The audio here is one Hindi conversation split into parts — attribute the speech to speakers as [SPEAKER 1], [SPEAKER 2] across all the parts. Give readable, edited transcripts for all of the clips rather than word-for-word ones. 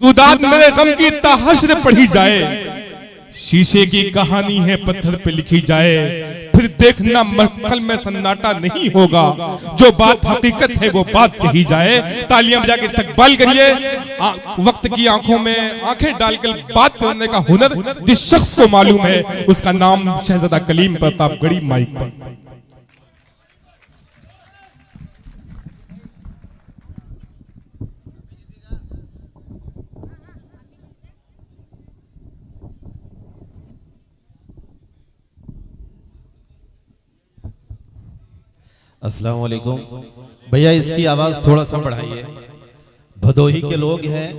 [SPEAKER 1] दुदाद मेरे गम की ताहश्र पढ़ी जाए, शीशे की कहानी है पत्थर पे लिखी जाए, फिर देखना महफिल में सन्नाटा नहीं होगा, जो बात हकीकत है वो बात कही जाए। तालियां बजा के इस्तकबाल करिए। वक्त की आंखों में आंखें डालकर बात करने का हुनर जिस शख्स को मालूम है, उसका नाम शहजादा कलीम प्रतापगढ़ी माइक पर।
[SPEAKER 2] अस्सलाम वालेकुम भैया, इसकी आवाज़ थोड़ा सा बढ़ाइए। भदोही के लोग हैं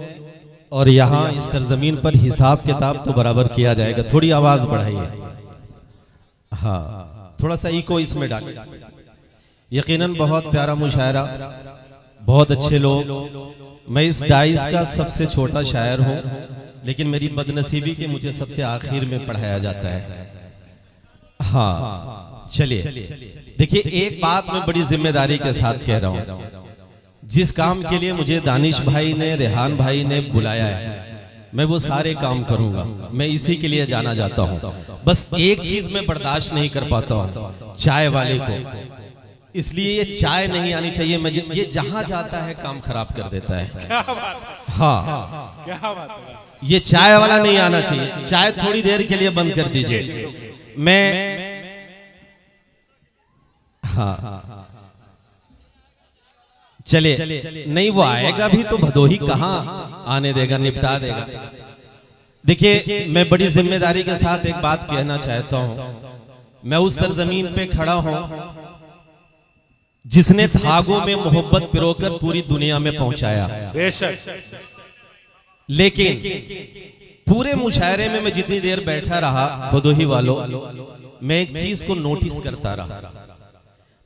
[SPEAKER 2] और यहाँ इस सरजमीन पर हिसाब किताब तो बराबर किया जाएगा, थोड़ी आवाज़ बढ़ाइए। हाँ, थोड़ा सा इको इसमें डालिए। यकीनन बहुत प्यारा मुशायरा, बहुत अच्छे लोग। मैं इस डाइस का सबसे छोटा शायर हूँ, लेकिन मेरी बदनसीबी के मुझे सबसे आखिर में पढ़ाया जाता है। हाँ चलिए, देखिए एक बात मैं बड़ी जिम्मेदारी के साथ कह रहा हूँ। जिस काम के लिए मुझे दानिश भाई ने, रेहान भाई ने बुलाया है, मैं वो सारे काम करूंगा। मैं इसी के लिए जाना जाता हूँ। बस एक चीज मैं बर्दाश्त नहीं कर पाता हूँ, चाय वाले को। इसलिए ये चाय नहीं आनी चाहिए। मैं ये जहां जाता है काम खराब कर देता है। हाँ, क्या बात है। ये चाय वाला नहीं आना चाहिए। चाय थोड़ी देर के लिए बंद कर दीजिए। मैं हाँ चलिए, नहीं वो आएगा भी तो भदोही कहाँ आने देगा, निपटा देगा। देखिए मैं बड़ी जिम्मेदारी के साथ एक बात कहना चाहता हूँ। मैं उस सरजमीन पे खड़ा हूँ जिसने धागों में मोहब्बत पिरोकर पूरी दुनिया में पहुंचाया। लेकिन पूरे मुशायरे में मैं जितनी देर बैठा रहा भदोही वालों, मैं एक चीज को नोटिस करता रहा।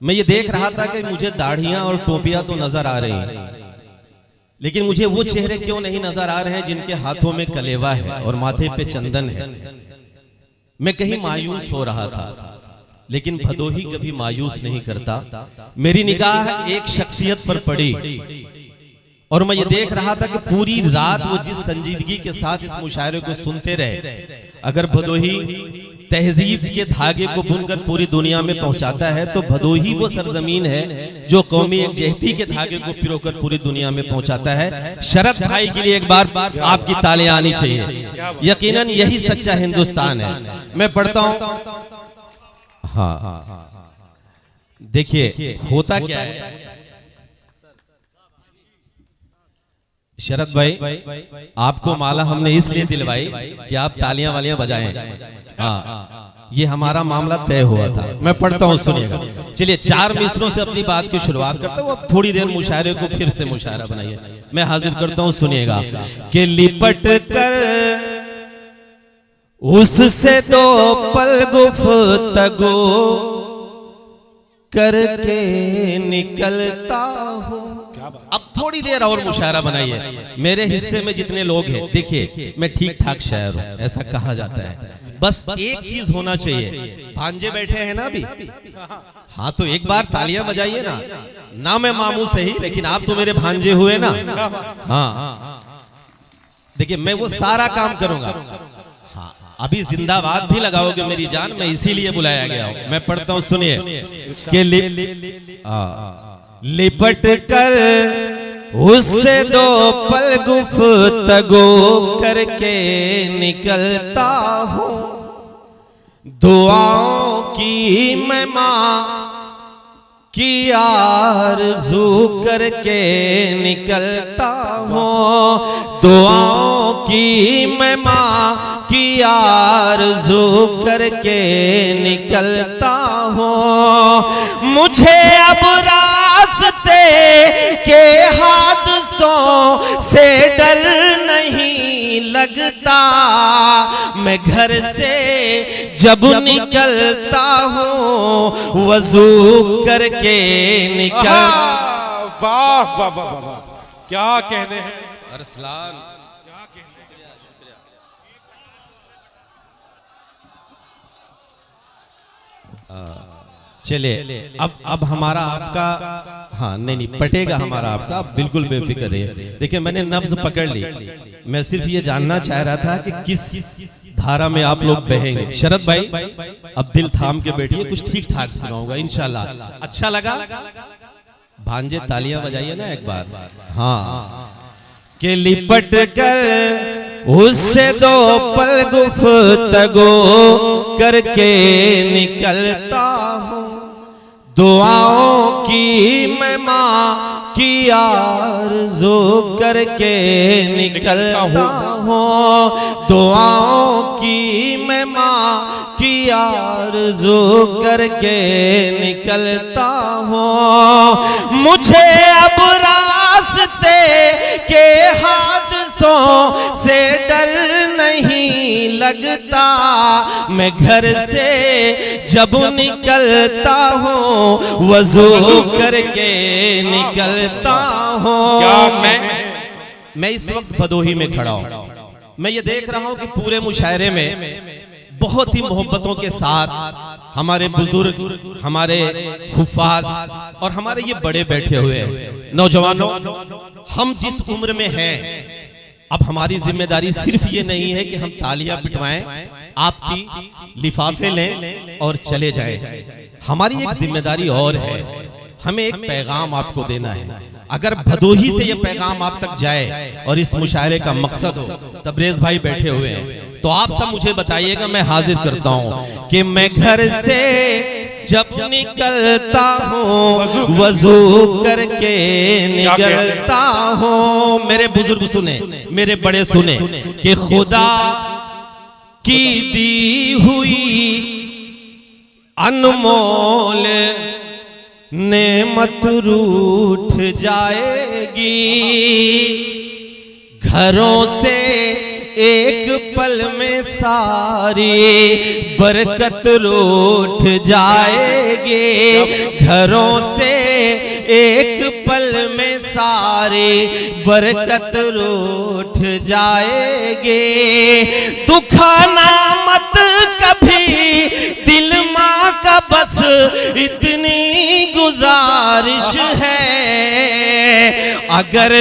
[SPEAKER 2] मैं ये देख रहा था कि मुझे दाढ़ियां और टोपियां तो नजर आ रही हैं, लेकिन मुझे वो चेहरे क्यों नहीं नजर आ रहे हैं जिनके हाथों में कलेवा है और माथे पे चंदन है। मैं कहीं मायूस हो रहा था, लेकिन भदोही कभी मायूस नहीं करता। मेरी निगाह एक शख्सियत पर पड़ी और मैं ये देख रहा था कि पूरी रात वो जिस संजीदगी के साथ इस मुशायरे को सुनते रहे, अगर भदोही तहजीब के धागे को बुनकर पूरी दुनिया में पहुंचाता है तो भदोही वो सरजमीन है जो कौमी एकजहती के धागे को पिरोकर पूरी दुनिया में पहुंचाता है। शरद भाई के लिए एक बार आपकी तालियां आनी चाहिए। यकीनन यही सच्चा हिंदुस्तान है। मैं पढ़ता हूं। हाँ देखिए होता क्या है शरद भाई, आपको माला हमने इसलिए दिलवाई कि आप तालियां वालियां बजाएं। हाँ, ये हमारा मामला तय हुआ था। मैं पढ़ता हूँ, सुनिएगा। चलिए 4 मिसरों से अपनी बात की शुरुआत करता हूँ। अब थोड़ी देर मुशायरे को फिर से मुशायरा बनाइए। मैं हाजिर करता हूँ, सुनिएगा। कि लिपट कर उससे 2 पल गुफ्तगू करके निकलता हूँ। अब थोड़ी देर और मुशायरा बनाइए। मेरे हिस्से में जितने लोग हैं, देखिए मैं ठीक ठाक शायर हूँ, ऐसा कहा जाता है। बस एक चीज होना चाहिए। भांजे बैठे हैं ना अभी, हाँ तो एक बार तालियां बजाइए ना मैं मामू सही, लेकिन आप तो मेरे भांजे हुए ना। हाँ देखिए मैं वो सारा काम करूंगा। हाँ अभी जिंदाबाद भी लगाओगे मेरी जान, मैं इसीलिए बुलाया गया हूँ। मैं पढ़ता हूँ, सुनिए। कि लिपट कर उससे 2 पल गुफ्तगू करके निकलता हूँ। दुआओं की मैं माँ की आरज़ू करके निकलता हूँ। दुआओं की मैं माँ की आरज़ू करके निकलता हूँ। मुझे अब रास्ते के हादसों से डर नहीं लगता। मैं घर से जब निकलता हूँ वजू करके निकल।
[SPEAKER 1] वाह वाह वाह वाह, क्या कहने हैं
[SPEAKER 2] अरसलान। चलिए अब हमारा आपका, हाँ नहीं पटेगा हमारा आपका, आप बिल्कुल बेफिक्र रहिए। देखिए मैंने नब्ज पकड़ ली, मैं सिर्फ ये जानना चाह रहा था कि किस धारा में आप लोग बहेंगे। शरद भाई अब दिल थाम के बैठिए, कुछ ठीक ठाक सुनाऊंगा इंशाल्लाह। अच्छा लगा? भांजे तालियां बजाइए ना एक बार। हाँ के लिपट कर उससे दो पल गुफ्तगू करके निकलता हूँ, दुआओं की मैं माँ की आरज़ू करके निकलता हूँ, दुआओं की मैं माँ की आरज़ू करके निकलता हूँ। मुझे अब रास्ते के हादसों से डर नहीं लगता, मैं घर से जब निकलता हूँ वज़ू करके निकलता हूँ। मैं इस वक्त भदोही में खड़ा हूँ, मैं ये देख रहा हूँ कि पूरे मुशायरे में बहुत ही मोहब्बतों के साथ हमारे बुजुर्ग, हमारे हुफ्फाज और हमारे ये बड़े बैठे हुए हैं। नौजवानों, हम जिस उम्र में हैं, अब हमारी जिम्मेदारी सिर्फ ये नहीं है कि हम तालियां पिटवाएं, आपकी लिफाफे लें और चले जाएं। हमारी एक जिम्मेदारी और है, हमें एक पैगाम आपको देना है। अगर भदोही से ये पैगाम आप तक जाए और इस मुशायरे का मकसद हो, तबरेज भाई बैठे हुए हैं, तो आप सब मुझे बताइएगा, मैं हाजिर करता हूं कि मैं घर से जब निकलता हूँ वज़ू करके निकलता हूँ। मेरे बुजुर्ग सुने, मेरे बड़े सुने कि खुदा की दी हुई अनमोल नेमत रूठ जाएगी, घरों से एक पल में सारी बरकत रूठ जाएगी, घरों से एक पल में सारी बरकत रूठ जाएगी। दुखाना मत कभी दिल माँ का, बस इतनी गुजारिश है, अगर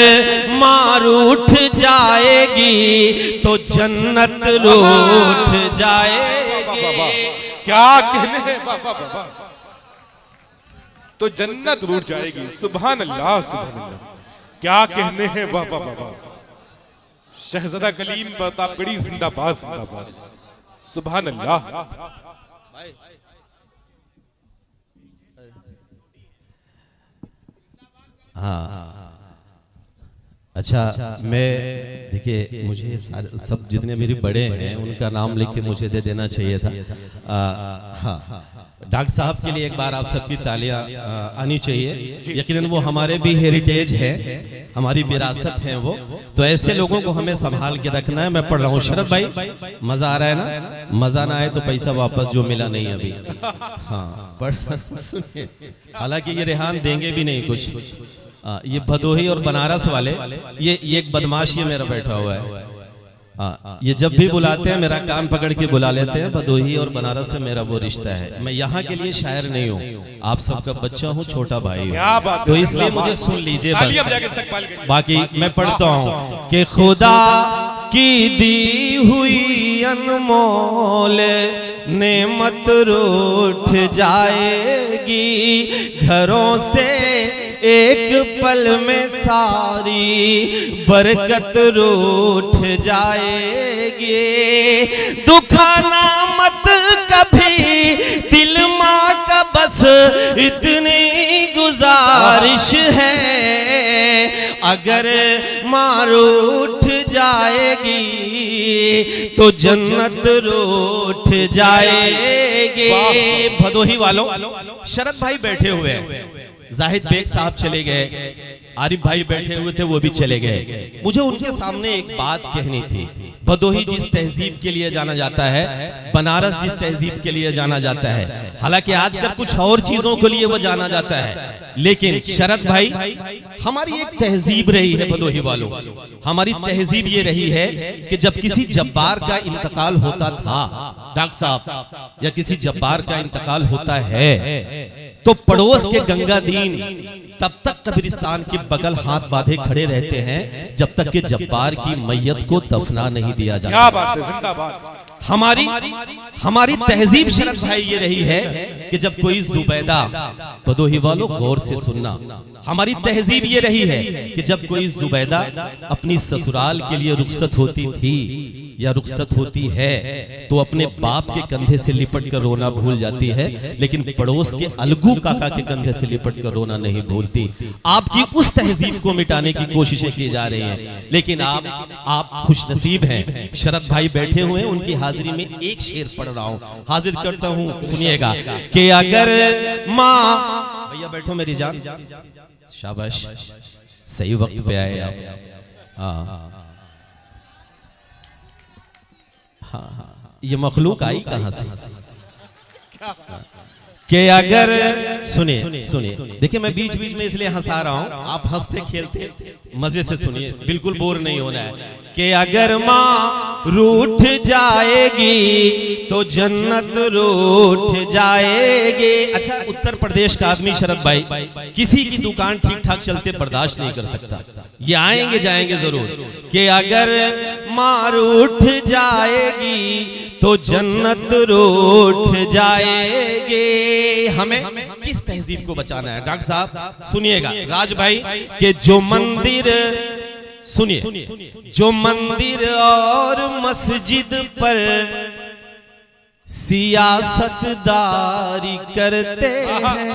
[SPEAKER 2] माँ रूठ जाएगी तो जन्नत रूठ जाएगी।
[SPEAKER 1] क्या कहने हैं बाबा बाबा, तो जन्नत रूठ जाएगी। सुभान अल्लाह सुभान अल्लाह, क्या कहने हैं बाबा बाबा। शहजादा कलीम प्रतापगढ़ी जिंदाबाद जिंदाबाद, सुभान अल्लाह।
[SPEAKER 2] हाँ अच्छा, मैं देखिए मुझे सब जितने मेरे बड़े हैं उनका नाम लिख के मुझे दे देना चाहिए था। हाँ, डॉक्टर साहब के लिए एक बार आप सबकी तालियां आनी चाहिए। यकीनन वो हमारे भी हेरिटेज है, हमारी विरासत है वो, तो ऐसे लोगों को हमें संभाल के रखना है। मैं पढ़ रहा हूँ। शरद भाई मजा आ रहा है ना? मजा ना आए तो पैसा वापस जो मिला नहीं अभी। हाँ पढ़ सुनिए, हालांकि ये रेहान देंगे भी नहीं कुछ। ये भदोही और बनारस वाले, ये एक बदमाश ये मेरा बैठा हुआ है। ये जब भी बुलाते हैं मेरा कान पकड़ के बुला लेते हैं। भदोही और बनारस से मेरा वो रिश्ता है। मैं यहाँ के लिए शायर नहीं हूँ, आप सबका बच्चा हूँ, छोटा भाई हूँ, तो इसलिए मुझे सुन लीजिए बस। बाकी मैं पढ़ता हूँ कि खुदा की दी हुई अनमोल नेमत रूठ जाएगी, घरों से एक पल में सारी बरकत रूठ जाएगी। दुखाना मत कभी दिल माँ का, बस इतनी गुजारिश है, अगर माँ रूठ जाएगी तो जन्नत रूठ जाएगी। भदोही वालों, शरद भाई बैठे हुए हैं, जाहिद बेग साहब चले गए, आरिफ भाई बैठे हुए थे वो भी चले गए। मुझे उनके सामने एक बात कहनी थी। भदोही जिस तहजीब के लिए जाना जाता है, बनारस जिस तहजीब के लिए जाना जाता है, हालांकि आजकल कुछ और चीजों के लिए वो जाना जाता है, लेकिन शरद भाई हमारी एक तहजीब रही है भदोही वालों, हमारी तहजीब ये रही है कि जब किसी जब्बार का इंतकाल होता था डॉक्टर साहब, या किसी जब्बार का इंतकाल होता है, तो पड़ोस के गंगादीन तब तक कब्रिस्तान के बगल हाथ बांधे खड़े रहते हैं जब तक कि जब्बार की मैयत को दफना नहीं दिया जाता।
[SPEAKER 1] क्या बात है, जिंदाबाद।
[SPEAKER 2] हमारी तहजीब शरद भाई ये रही है कि जब कोई जुबैदा, भदोही वालों गौर से सुनना, हमारी तहजीब ये रही है कि जब कोई जुबैदा अपनी ससुराल के लिए रुखसत होती थी या रुखसत होती है तो अपने बाप के कंधे से लिपट कर रोना भूल जाती है, लेकिन पड़ोस के अलगू काका के कंधे से लिपट कर रोना नहीं भूलती। आपकी उस तहजीब को मिटाने की कोशिशें की जा रही हैं, लेकिन आप खुशनसीब हैं। शरद भाई बैठे हुए हैं, उनकी हाजिरी में एक शेर पढ़ रहा हूं, हाजिर करता हूं, सुनिएगा कि अगर माँ, भैया बैठो मेरी जान, शाबाश, सही वक्त पे आए आप। हाँ, ये मखलूक आई कहां से? कि अगर सुनिए, देखिए मैं बीच बीच में इसलिए हंसा रहा हूं, आप हंसते खेलते मजे से सुनिए, बिल्कुल बोर नहीं होना है। कि अगर माँ रूठ जाएगी तो जन्नत रूठ जाएगी। अच्छा, उत्तर प्रदेश का आदमी शरद भाई किसी की दुकान ठीक ठाक चलते बर्दाश्त नहीं कर सकता, ये आएंगे जाएंगे जरूर। कि अगर माँ रूठ जाएगी तो जन्नत रूठ जाएगी। हमें किस तहजीब को बचाना है डॉक्टर साहब? सुनिएगा राज भाई, कि जो मंदिर, सुनिए, जो मंदिर और मस्जिद पर सियासतदारी करते हैं।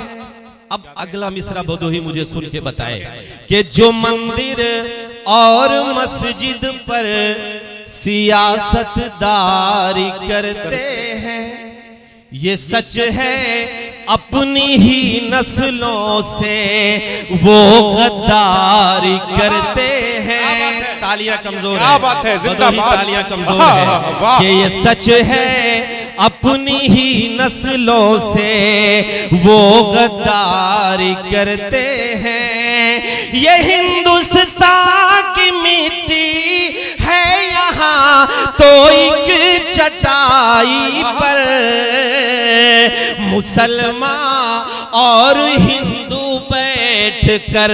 [SPEAKER 2] अब अगला मिसरा भदोही मुझे सुन के बताए कि जो मंदिर और मस्जिद पर सियासतदारी करते हैं, ये सच है अपनी ही नस्लों से वो गद्दारी करते हैं। तालियां कमजोर है, भदोही तालियां कमजोर है, कि ये सच है अपनी ही नस्लों से वो गद्दारी करते हैं। ये हिंदुस्तान की मिट्टी है यहाँ तो एक चटाई पर मुसलमान और हिंदू बैठ कर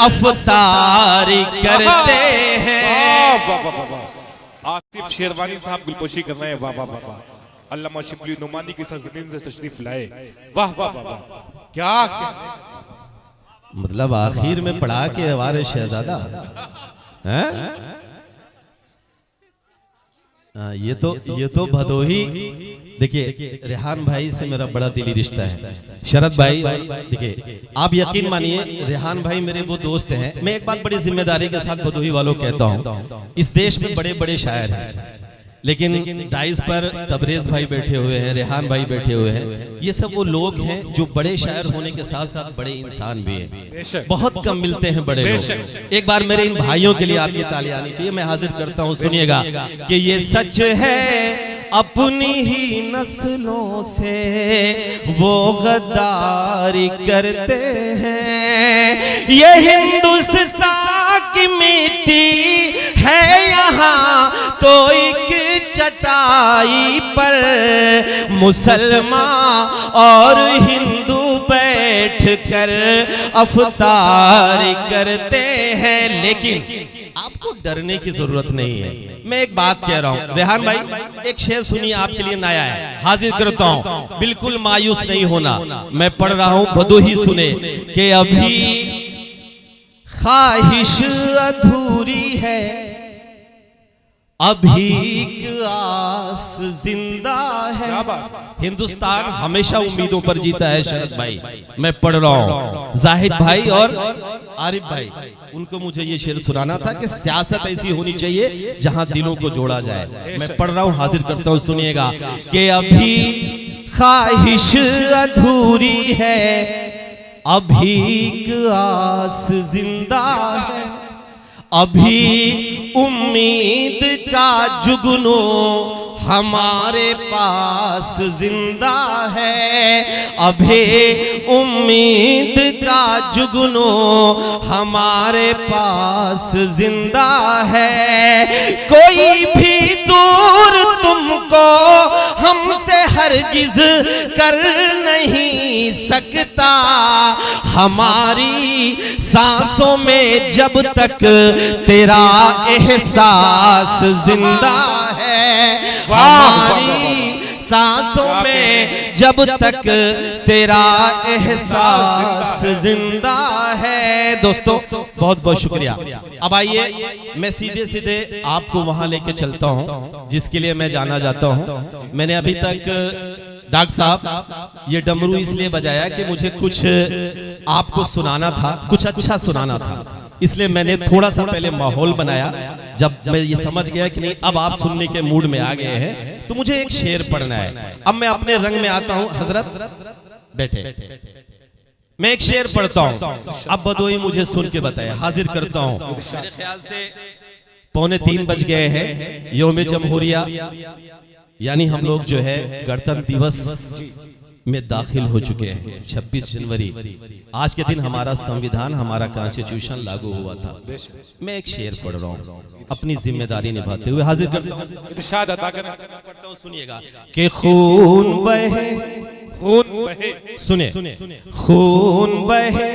[SPEAKER 2] अफ्तारी करते हैं।
[SPEAKER 1] आसिफ शेरवानी साहब गुलपोशी कर रहे हैं, वाह वाह वाह। अल्लामा शिबली नुमानी की सरजमीन से तशरीफ लाए, वाह वाह वाह। क्या
[SPEAKER 2] मतलब आखिर में पढ़ा के हमारे शहजादा हैं? ये तो भदोही। देखिए रेहान भाई से मेरा बड़ा दिली रिश्ता है, शरद भाई। देखिए आप यकीन मानिए, रेहान भाई मेरे वो दोस्त हैं। मैं एक बात बड़ी जिम्मेदारी के साथ भदोही वालों कहता हूँ, इस देश में बड़े बड़े शायर हैं, लेकिन डाइस पर तबरेज भाई बैठे हुए हैं, रेहान भाई बैठे हुए हैं, ये सब वो लोग हैं जो बड़े शायर होने के साथ साथ बड़े इंसान भी हैं। बहुत कम मिलते हैं बड़े लोग। एक बार मेरे इन भाइयों के लिए आपकी तालियां आनी चाहिए। मैं हाजिर करता हूं, सुनिएगा कि ये सच है अपनी ही नस्लों से वो गद्दारी करते हैं। ये हिंदुस्तान की मिट्टी है यहाँ तो एक चटाई पर मुसलमान और हिंदू बैठ कर अफ्तारी करते हैं। लेकिन आपको डरने की जरूरत नहीं है। मैं एक बात कह रहा हूं, रेहान भाई एक शेर सुनिए, आपके लिए नया है, हाजिर करता हूं, बिल्कुल मायूस नहीं होना। मैं पढ़ रहा हूं, भदोही सुने कि अभी ख्वाहिश अधूरी है, अभी आस जिंदा है। हिंदुस्तान हमेशा उम्मीदों पर जीता है शरद भाई। मैं पढ़ रहा हूं, जाहिद भाई और आरिफ भाई, उनको मुझे ये शेर सुनाना था कि सियासत ऐसी होनी चाहिए जहां दिलों को जोड़ा जाए। मैं पढ़ रहा हूं, हाजिर करता हूं, सुनिएगा कि अभी ख्वाहिश अधूरी है, अभी आस जिंदा है, अभी उम्मीद का जुगनू हमारे पास जिंदा है, अभी उम्मीद का जुगनू हमारे पास जिंदा है। कोई भी दूर तुमको हमसे हरगिज कर नहीं सकता, हमारी सांसों में जब तक तेरा एहसास जिंदा है, हमारी सांसों में जब तक तेरा एहसास जिंदा है। दोस्तों बहुत बहुत शुक्रिया। अब आइए मैं सीधे सीधे आपको वहां लेके चलता हूं जिसके लिए मैं जाना जाता हूं। मैंने अभी तक डॉक्टर साहब ये डमरू इसलिए बजाया कि मुझे कुछ आपको सुनाना था, कुछ अच्छा सुनाना था, इसलिए मैंने थोड़ा सा पहले माहौल बनाया। जब मैं ये समझ गया कि नहीं अब आप सुनने के मूड में आ गए हैं तो मुझे एक शेर पढ़ना है। अब मैं अपने रंग में आता हूं। हजरत बैठे, मैं एक शेर पढ़ता हूं, अब बदोई मुझे सुन के बताए। हाजिर करता हूं। मेरे ख्याल से 2:45 बज गए हैं। यौम जमहूरिया यानी हम लोग जो है गणतंत्र दिवस में दाखिल हो चुके हैं। 26 जनवरी आज के दिन हमारा संविधान, हमारा कॉन्स्टिट्यूशन लागू हुआ था। मैं एक शेर पढ़ रहा हूँ अपनी जिम्मेदारी निभाते हुए। हाजिर करता हूँ, सुनिएगा। कि खून बहे, सुने, खून बहे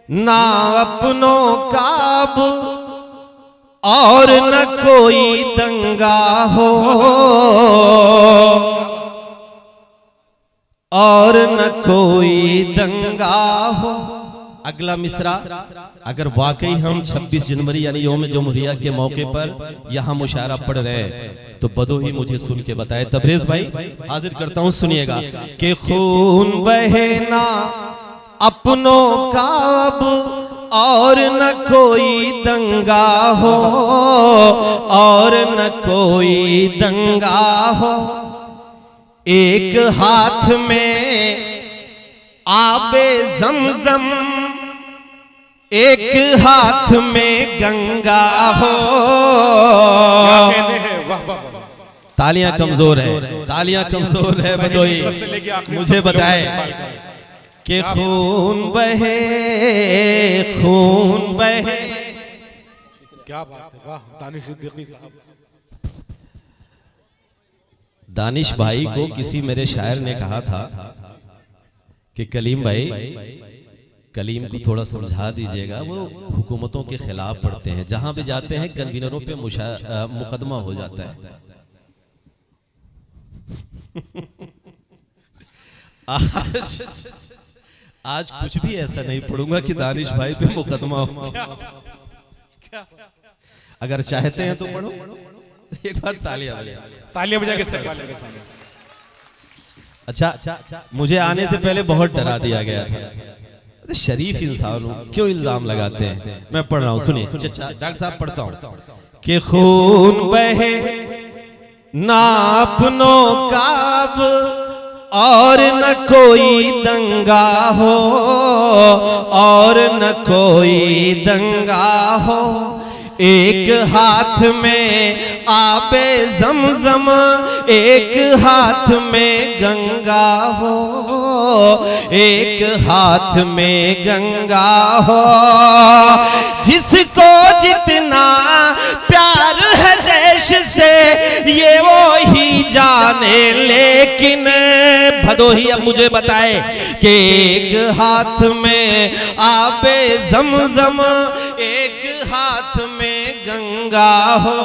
[SPEAKER 2] ना अपनों का अब और न कोई दंगा हो, और न कोई दंगा हो। अगला मिसरा, अगर वाकई हम 26 जनवरी यानी यौम जमहूरिया के मौके पर यहाँ मुशायरा पढ़ रहे हैं तो बदोही मुझे सुन के बताए। तबरेज भाई हाजिर करता हूँ, सुनिएगा। कि खून बहे ना अपनों का अब और न कोई दंगा हो, और न कोई दंगा हो। एक हाथ में आबे ज़मज़म, एक हाथ में गंगा हो। तालियां कमजोर है, तालियां कमजोर है बदोई, मुझे बताए कि खून बहे, खून बहे।
[SPEAKER 3] क्या बात है, वाह दानिश सिद्दीकी साहब।
[SPEAKER 2] दानिश भाई को किसी मेरे शायर ने कहा था कि कलीम भाई, कलीम को थोड़ा समझा दीजिएगा, वो हुकूमतों के खिलाफ पढ़ते हैं, जहां भी जाते हैं कन्वीनरों पे मुकदमा हो जाता है। आज कुछ भी ऐसा नहीं पढ़ूंगा कि दानिश भाई पे मुकदमा हो। अगर चाहते हैं तो पढ़ो। एक बार तालियां
[SPEAKER 3] बजा के इस्तेमाल करें।
[SPEAKER 2] अच्छा, मुझे आने से पहले बहुत डरा दिया गया था। शरीफ इंसान हूं, क्यों इल्जाम लगाते हैं। मैं पढ़ रहा हूं, सुनिए। डॉक्टर साहब पढ़ता हूं। कि खून बहे ना अपनों का अब और न कोई दंगा हो, और न कोई दंगा हो। एक हाथ में आबे ज़मज़म, एक हाथ में गंगा हो, एक हाथ में गंगा हो। जिसको जितना प्यार है देश से ये वो ही जाने, लेकिन भदोही अब मुझे बताए कि एक हाथ में आबे ज़मज़म, एक हाथ में गंगा हो,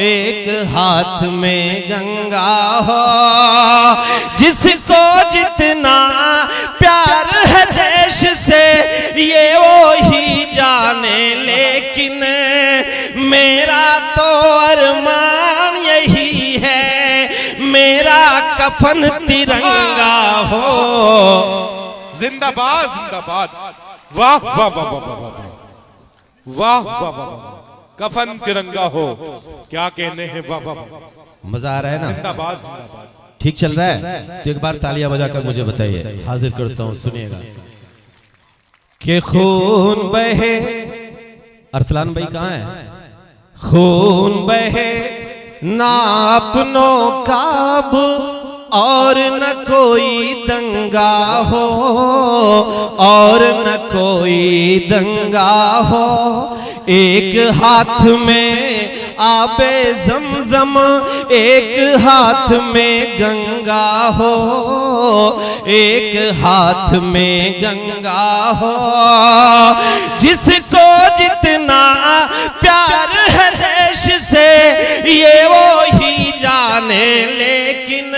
[SPEAKER 2] एक हाथ में गंगा हो। जिसको जितना प्यार है देश से ये वो ही जाने, लेकिन मेरा तो अरमान यही है, मेरा कफन तिरंगा हो।
[SPEAKER 3] जिंदाबाद जिंदाबाद। वाह वाह वाह वाह वाह वाह वाह वाह। कफन तिरंगा हो, क्या कहने हैं। वाह वाह वाह।
[SPEAKER 2] मजा आ रहा है ना।
[SPEAKER 3] जिंदाबाद जिंदाबाद।
[SPEAKER 2] ठीक चल रहा है तो एक बार तालियां बजाकर मुझे बताइए। हाजिर करता हूं, सुनिएगा। कि खून बहे अरसलान भाई कहाँ है? खून बहे ना अपनों का अब और न कोई दंगा हो, और न कोई दंगा हो। एक हाथ में आबे ज़मज़म, एक हाथ में गंगा हो, एक हाथ में गंगा हो। जिसको जितना प्यार है देश से ये वो ही जाने, लेकिन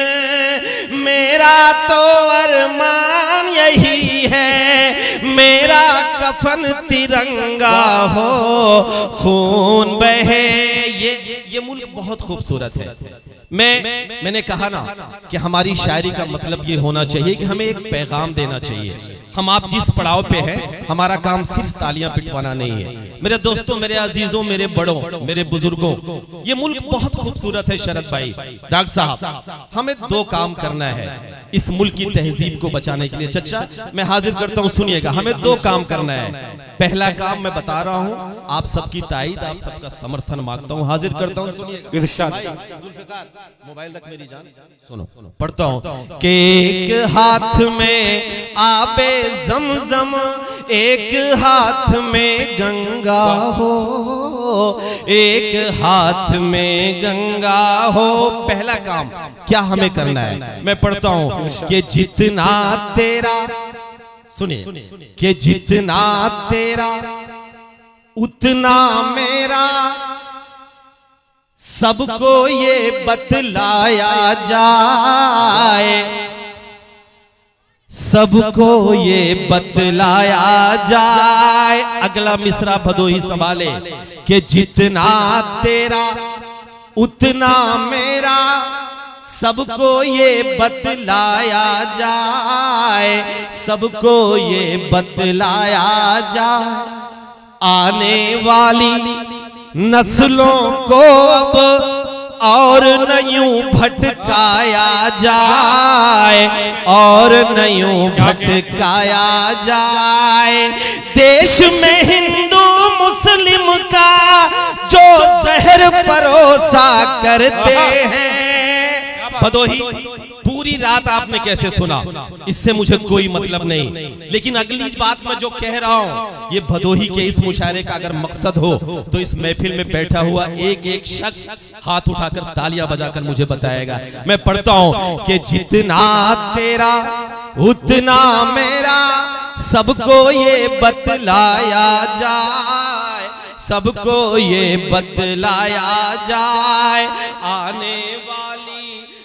[SPEAKER 2] मेरा तो अरमान यही है, मेरा कफन तिरंगा हो, खून बहे। ये मुल्क बहुत खूबसूरत है। मैंने कहा ना कि हमारी शायरी का मतलब ये होना चाहिए कि हमें एक पैगाम देना चाहिए। हम आप जिस पड़ाव पे हैं, हमारा काम सिर्फ तालियां पिटवाना नहीं है। मेरे दोस्तों, मेरे अजीजों, मेरे बड़ों, मेरे बुजुर्गों, ये मुल्क बहुत खूबसूरत है। शरद भाई, डॉक्टर साहब, हमें दो काम करना है इस मुल्क की तहजीब को बचाने के लिए। चचा, मैं हाजिर करता हूँ, सुनिएगा। हमें दो काम करना है। पहला काम मैं बता रहा हूँ, आप सबकी ताईद, आप सबका समर्थन मांगता हूँ, हाजिर करता हूँ, सुनिएगा।
[SPEAKER 3] इरशाद।
[SPEAKER 2] मोबाइल रख मेरी जान, सुनो, पढ़ता हूँ कि एक हाथ में आबे ज़मज़म, एक हाथ में गंगा हो, एक हाथ में गंगा हो। पहला काम क्या हमें करना है? मैं पढ़ता हूँ कि जितना तेरा, सुनिए, कि जितना तेरा उतना मेरा, सबको ये बतलाया जाए, सबको ये बतलाया जाए। अगला मिसरा भदोही संभाले कि जितना तेरा उतना मेरा, सबको ये बतलाया जाए, सबको ये बतलाया जाए। आने वाली नस्लों को अब और न यूं भटकाया जाए, और न यूं भटकाया जाए। देश में हिंदू मुस्लिम का जो जहर परोसा करते हैं। भदोही, पूरी रात आपने कैसे सुना, इससे मुझे कोई मतलब नहीं, लेकिन अगली बात मैं जो कह रहा हूं, ये भदोही के इस मुशायरे का अगर मकसद हो तो इस महफिल में बैठा हुआ एक एक शख्स हाथ उठाकर तालियां बजाकर मुझे बताएगा। मैं पढ़ता हूं कि जितना तेरा उतना मेरा, सबको ये बतलाया जाए, सबको ये बतलाया जाए। आने वाली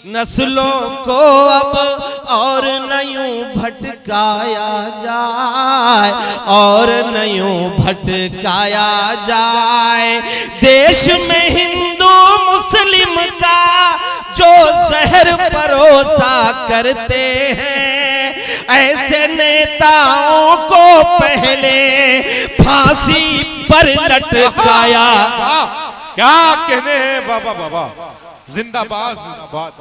[SPEAKER 2] नस्लों को अब और न यूं भटकाया जाए, और न यूं भटकाया जाए। देश में हिंदू मुस्लिम का जो जहर परोसा करते हैं, ऐसे नेताओं को पहले फांसी पर लटकाया।
[SPEAKER 3] क्या कहने हैं बाबा, बाबा जिंदाबाद, जिंदाबाद।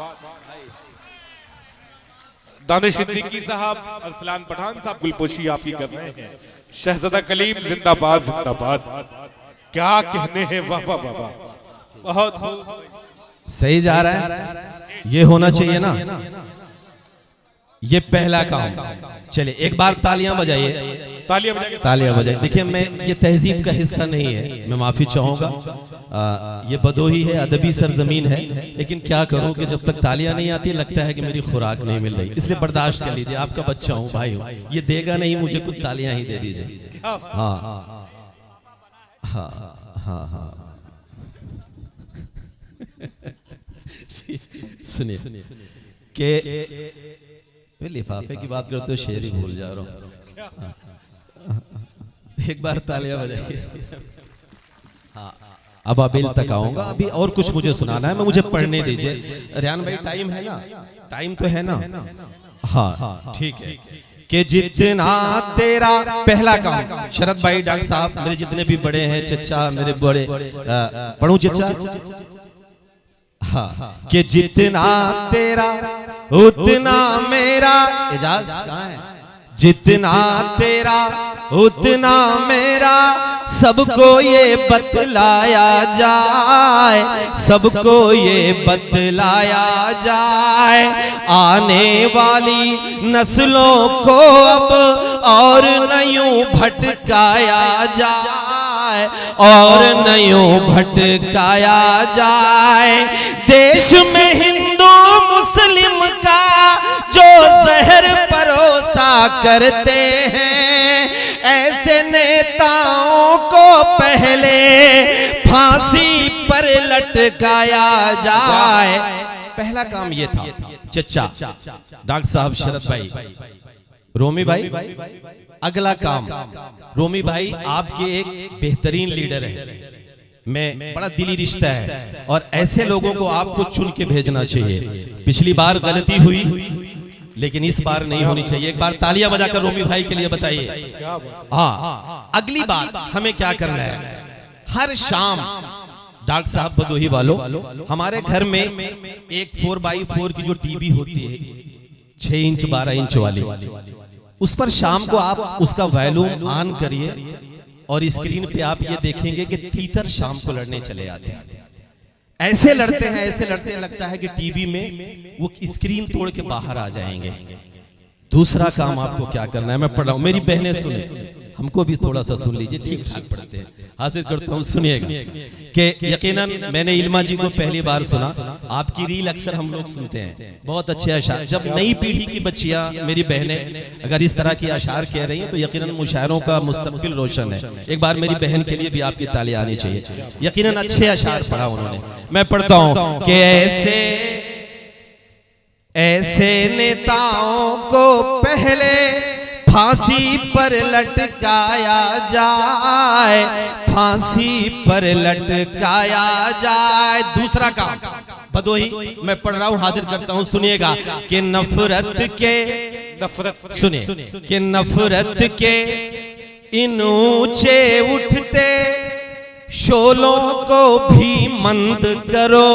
[SPEAKER 3] दानिश सिद्दीकी साहब, अरसलान पठान साहब गुलपोशी आप ही कर रहे हैं। शहजादा कलीम जिंदाबाद, जिंदाबाद। क्या कहने हैं बाबा, बाबा, बहुत
[SPEAKER 2] सही जा रहा है। ये होना चाहिए ना, ये पहला काम। चलिए एक बार तालियां बजाइए,
[SPEAKER 3] तालियां बजाइए,
[SPEAKER 2] तालियां बजाइए। देखिए, मैं ये तहजीब का हिस्सा नहीं है, मैं माफी चाहूंगा। ये बदोही है, अदबी सरजमीन है, लेकिन क्या करूं कि जब तक तालियां नहीं आती लगता है कि मेरी खुराक नहीं मिल रही, इसलिए बर्दाश्त कर लीजिए। आपका बच्चा हूं, भाई हूं, ये देगा नहीं मुझे, कुछ तालियां ही दे दीजिए। हाँ हाँ हाँ हाँ, सुनिए के लिफाफे की बात करते हो, शेर ही भूल जा रहा हूँ। एक बार तालियां बजाइए। हाँ, अब अबिल तक आऊंगा, अभी और कुछ मुझे सुनाना है, मैं मुझे पढ़ने दीजिए। रियान भाई, टाइम है ना? टाइम तो है ना? हाँ ठीक है। कि जितना तेरा, पहला काम। शरद भाई, डॉक्टर साहब, मेरे जितने भी बड़े हैं, चचा मेरे बड़े, पढ़ूं चचा? हाँ, कि जितना तेरा उतना मेरा। एजाज कहाँ है? जितना तेरा उतना मेरा, सबको ये बतलाया जाए, सबको ये बतलाया जाए, आने वाली नस्लों को अब और न यूं भटकाया जाए, और न यूं भटकाया जाए। देश में हिंदू मुस्लिम का जो जहर परोसा करते हैं, ऐसे नेताओं को पहले फांसी पर लटकाया जाए। पहला काम ये था चचा डॉक्टर साहब शरद भाई, रोमी भाई। अगला काम, रोमी भाई आपके एक बेहतरीन लीडर है, मैं बड़ा दिली रिश्ता है और ऐसे लोगों को आपको चुन के भेजना चाहिए। पिछली बार गलती हुई लेकिन इस बार नहीं होनी चाहिए। एक बार तालियां बजाकर रोमी भाई के लिए बताइए। हाँ, अगली बार हमें क्या करना है, हर शाम डॉक्टर साहब भदोही वालों, हमारे घर में एक 4x4 की जो टीवी होती है 6 इंच 12 इंच वाली, उस पर शाम को आप उसका वॉल्यूम ऑन करिए और स्क्रीन पे आप ये देखेंगे कि तीतर शाम को लड़ने चले आते हैं। ऐसे लड़ते हैं, ऐसे लड़ते हैं, लगता है कि टीवी में वो स्क्रीन तोड़ के बाहर आ जाएंगे। दूसरा काम आपको क्या करना है, मैं पढ़ रहा हूं, मेरी बहनें सुने, हमको भी थोड़ा सा सुन लीजिए, ठीक ठाक पढ़ते हैं, हाजिर करता हूं, सुनिएगा। कि यकीनन मैंने इल्मा जी को पहली बार सुना, आपकी रील अक्सर हम लोग सुनते हैं, बहुत अच्छे अशार। जब नई पीढ़ी की बच्चियां, मेरी बहनें अगर इस तरह की अशार कह रही हैं तो यकीनन मुशायरों का मुस्तकबिल रोशन है। एक बार मेरी बहन के लिए भी आपकी तालियां आनी चाहिए, यकीनन अच्छे अशार पढ़ा उन्होंने। मैं पढ़ता हूं कि ऐसे नेताओं को पहले फांसी पर लटकाया जाए, फांसी पर लटकाया जाए। दूसरा काम भदोही, मैं पढ़ रहा हूं, हाजिर करता हूं, सुनिएगा। कि नफरत सुनिए, कि नफरत के इन ऊंचे उठते शोलों को भी मंद करो,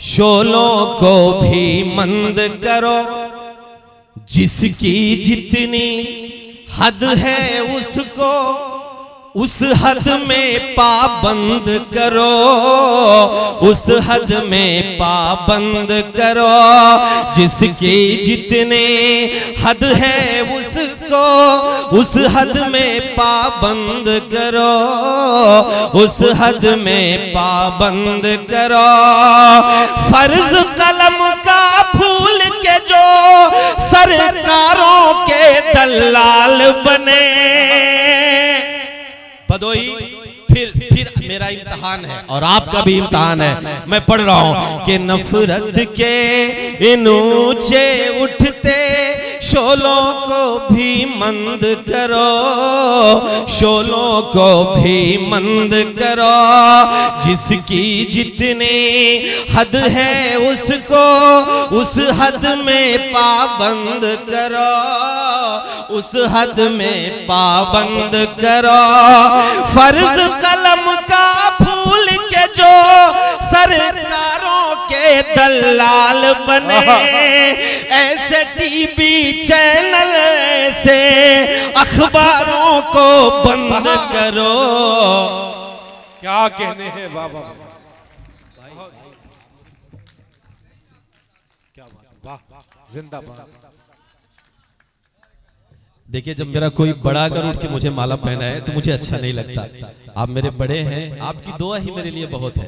[SPEAKER 2] शोलों को भी मंद करो। जिसकी जितनी हद है उसको उस हद में पाबंद करो, उस हद में पाबंद करो। जिसकी जितनी हद है उसको उस हद में पाबंद करो, उस हद में पाबंद करो। फर्ज कलम का फूल के जो सरकारों के दलाल बने। भदोही, फिर मेरा इम्तिहान है और आपका भी इम्तिहान है, मैं पढ़ रहा हूं कि नफरत के इन ऊंचे उठते शोलों को भी मंद करो, शोलों को भी मंद करो। जिसकी जितनी हद है उसको उस हद में पाबंद करो, उस हद में पाबंद करो। फर्ज कलम का फूल के जो सरकारों के दलाल बने, ऐसे टीवी चैनल से अखबारों को बंद करो।
[SPEAKER 3] क्या कहने हैं बाबा, क्या बात, वाह, जिंदाबाद।
[SPEAKER 2] देखिए, जब मेरा कोई बड़ा अगर उठ के मुझे माला पहना है तो मुझे अच्छा नहीं लगता। आप मेरे बड़े हैं, आपकी दुआ ही मेरे लिए बहुत है।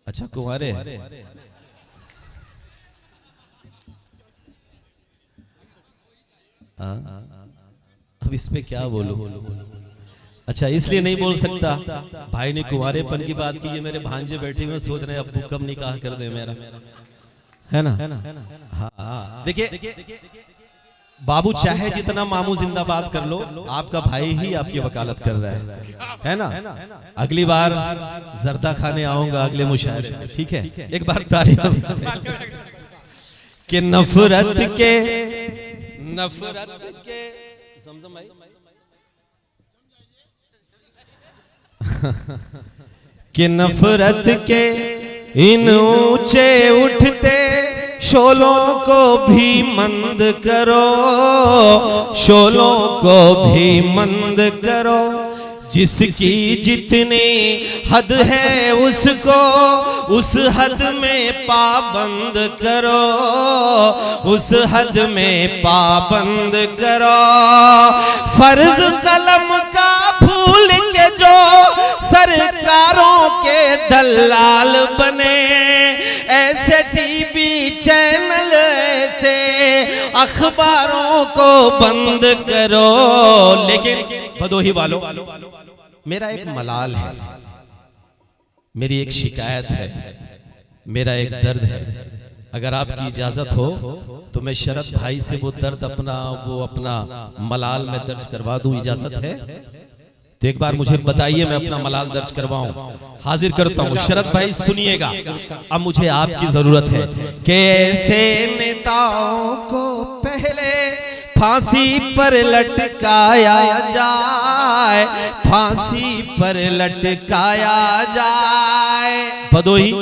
[SPEAKER 2] अच्छा, कुंवारे हैं, अब इस पे क्या बोलूं। अच्छा, इसलिए नहीं बोल सकता, भाई ने कुंवारेपन की बात की है, मेरे भांजे बैठे हुए सोच रहे अब्बू कब निकाह कर दे मेरा, है ना। हाँ, देखिए, बाबू चाहे जितना मामू जिंदाबाद कर लो, आपका भाई ही आपकी वकालत कर रहा है ना। अगली बार जर्दा खाने आऊंगा अगले मुशायरे में, ठीक है। एक बार तालियां कि नफरत के जमजम भाई कि नफरत के इन ऊंचे उठते शोलों को भी मंद करो, शोलों को भी मंद करो। जिसकी जितनी हद है उसको उस हद में पाबंद करो, उस हद में पाबंद करो। फर्ज कलम का भूल के जो सरकारों के दलाल बने, ऐसे टीवी चैनल से अखबारों को बंद करो। लेकिन भदोही वालों, मेरा एक मलाल है, मेरी एक शिकायत है, मेरा एक दर्द है। अगर आपकी इजाजत हो तो मैं शरद भाई से वो दर्द अपना मलाल में दर्ज करवा दूं, इजाजत है? तो एक बार मुझे बताइए, मैं अपना मलाल दर्ज करवाऊं। हाजिर करता हूं। शरद भाई सुनिएगा, अब मुझे आपकी जरूरत है। कैसे नेताओं को पहले फांसी पर लटकाया जाए, फांसी पर लटकाया जाए। भदोही,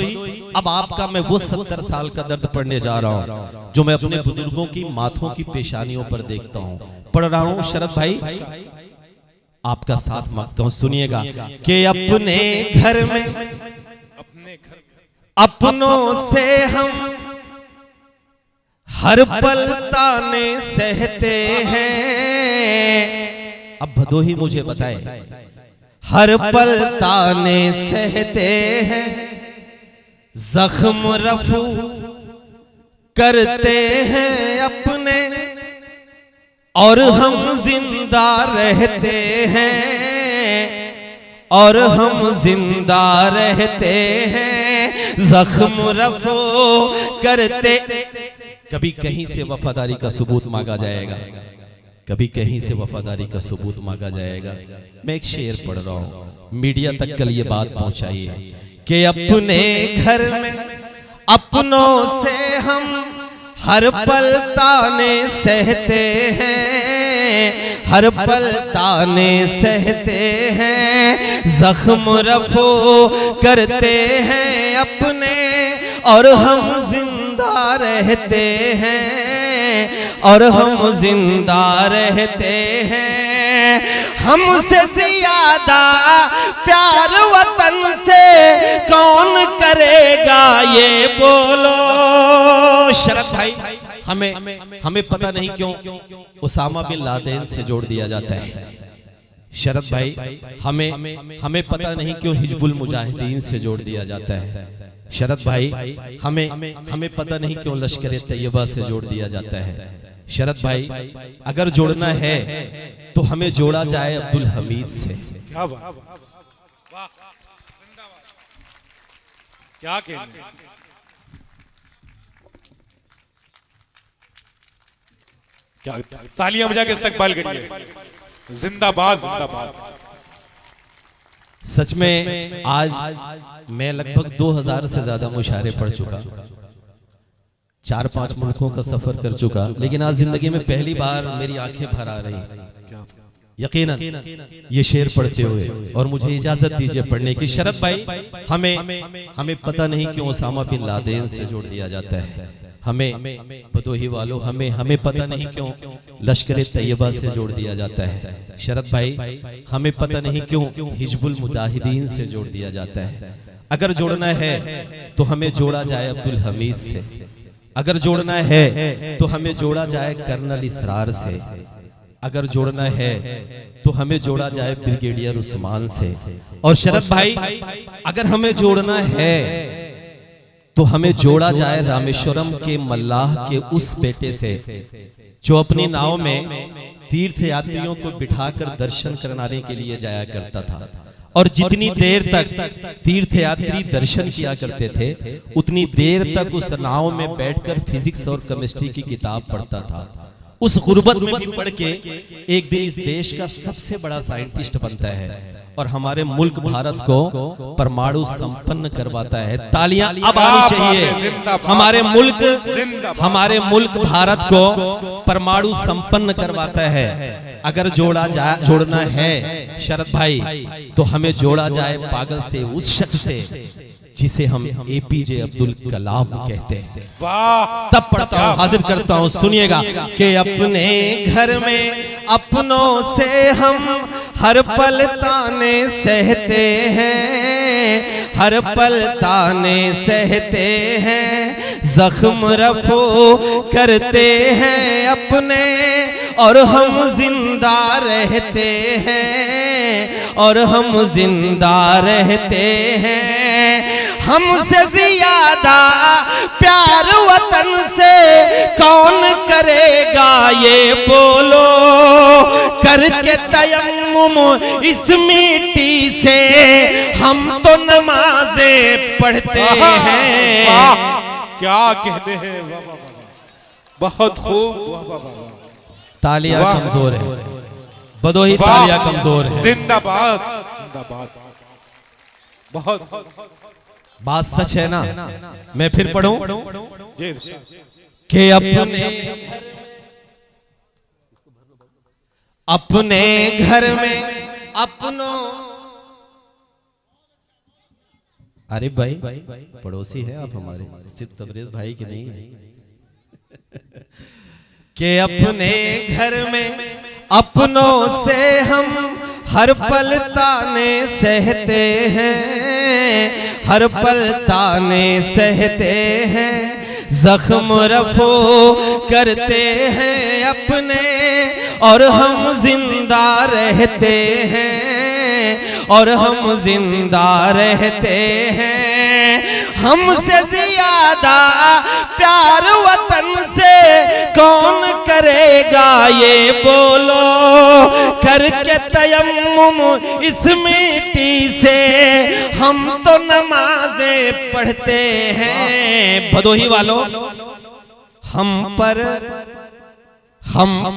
[SPEAKER 2] अब आपका मैं वो 70 साल का दर्द पढ़ने जा रहा हूं जो मैं अपने बुजुर्गों की माथों की पेशानियों पर देखता हूं। पढ़ रहा हूं शरद भाई, आपका साथ मांगता हूं, सुनिएगा। कि अपने घर में अपनों से हम हर पल ताने सहते हैं। अब भदोही मुझे बताए, हर पल ताने सहते हैं, जख्म रफू करते हैं अपने, और हम जिंदा रहते हैं, और हम जिंदा रहते हैं, जख्म रफू करते। कभी कहीं से वफादारी का सबूत मांगा जाएगा, कभी कहीं से वफादारी का सबूत मांगा जाएगा। मैं एक शेर पढ़ रहा हूं, मीडिया तक कल ये बात पहुंचाइए। कि अपने घर में अपनों से हम हर पल ताने सहते हैं, हर पल ताने सहते हैं, जख्म रफू करते हैं अपने, और हम जिंदा रहते हैं, और हम जिंदा रहते हैं। हमसे ज्यादा प्यार वतन से कौन करेगा ये बोलो। शरद भाई, हमें पता नहीं क्यों उसामा बिन लादेन से जोड़ दिया जाता है। शरद भाई, हमें पता नहीं क्यों हिजबुल मुजाहिदीन से जोड़ दिया जाता है। शरद भाई, हमें पता नहीं क्यों लश्कर तैयबा से जोड़ दिया जाता है। शरद भाई, अगर जोड़ना है तो हमें जोड़ा जाए अब्दुल हमीद से।
[SPEAKER 3] क्या बात, क्या कहने, क्या तालियां बजा के इस्तकबाल करिए। जिंदाबाद, जिंदाबाद।
[SPEAKER 2] सच में आज मैं लगभग 2000 से ज्यादा मुशायरे पढ़ चुका, 4-5 मुल्कों का सफर कर चुका, लेकिन आज जिंदगी में पहली बार मेरी आंखें भर आ रही यकीनन ये शेर पढ़ते हुए। और मुझे इजाजत दीजिए पढ़ने की। शरद भाई, हमें पता नहीं क्यों उसामा बिन लादेन से जोड़ दिया जाता है। हमें भदोही वालों, हमें पता नहीं क्यों लश्कर तैयबा से जोड़ दिया जाता है। शरद भाई, हमें पता नहीं क्यों हिजबुल मुजाहिदीन से जोड़ दिया जाता है। अगर जोड़ना है तो हमें जोड़ा जाए अब्दुल हमीद से, अगर जोड़ना है तो हमें जोड़ा जाए कर्नल इसरार से, अगर जोड़ना है तो हमें जोड़ा जाए ब्रिगेडियर उस्मान से। और शरद भाई, अगर हमें जोड़ना है तो हमें जोड़ा जाए रामेश्वरम के मल्लाह के उस बेटे से जो अपनी नाव में तीर्थ यात्रियों को बिठाकर दर्शन कराने के लिए जाया करता था। और जितनी देर तक तीर्थ यात्री दर्शन किया करते थे, उतनी देर तक उस नाव में बैठकर फिजिक्स और केमिस्ट्री की किताब पढ़ता था। उस गुर्बत में भी पढ़ के एक दिन इस देश का सबसे बड़ा साइंटिस्ट बनता है और हमारे मुल्क भारत को परमाणु संपन्न करवाता है। तालियां अब आनी चाहिए। हमारे मुल्क भारत को परमाणु संपन्न करवाता है। अगर जोड़ना है शरद भाई तो हमें जोड़ा जाए पागल से, उस शख्स से जिसे हम एपीजे अब्दुल कलाम कहते हैं।
[SPEAKER 3] वाह,
[SPEAKER 2] तब पढ़ता हूं, हाजिर करता हूं, सुनिएगा कि अपने घर में अपनों से हम हर पल ताने सहते हैं, हर पल ताने सहते हैं, जख्म रफो करते हैं अपने और हम जिंदा रहते हैं, और हम जिंदा रहते हैं। हमसे ज्यादा प्यार वतन से कौन करेगा ये बोलो, करके तयम्मुम इस मिट्टी से हम तो नमाजें पढ़ते हैं।
[SPEAKER 3] वाह, क्या कहने हैं, वाह वाह वाह, बहुत खूब, वाह वाह वाह।
[SPEAKER 2] तालियां
[SPEAKER 3] वाह।
[SPEAKER 2] कमजोर है, बदोही
[SPEAKER 3] वाह,
[SPEAKER 2] तालियां कमजोर है।
[SPEAKER 3] जिंदाबाद जिंदाबाद, बहुत
[SPEAKER 2] बात सच है ना। मैं फिर पढ़ूं
[SPEAKER 3] जी,
[SPEAKER 2] कि अपने घर में अपनों, अरे भाई पड़ोसी है आप हमारे, सिर्फ तबरेज भाई की नहीं है। कि अपने घर में अपनों से हम हर पल ताने सहते हैं, हर पल ताने सहते हैं, जख्म रफो करते हैं अपने और हम जिंदा रहते हैं, और हम जिंदा रहते हैं। हमसे ज्यादा प्यार वतन से कौन करेगा ये बोलो, करके तयम्मुम इस मिट्टी से हम तो नमाजें पढ़ते हैं। भदोही वालों, हम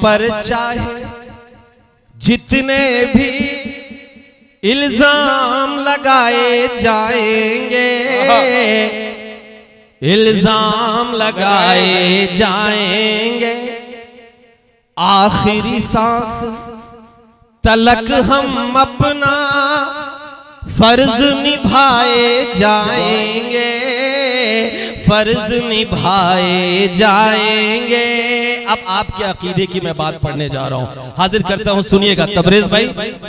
[SPEAKER 2] पर चाहे जितने भी इल्जाम लगाए जाएंगे, इल्जाम लगाए जाएंगे, आखिरी सांस तलक हम अपना फर्ज निभाए जाएंगे, फर्ज निभाए जाएंगे। अब आपके अकीदे की मैं बात पढ़ने जा रहा हूं, हाजिर करता हूं, सुनिएगा तबरेज भाई,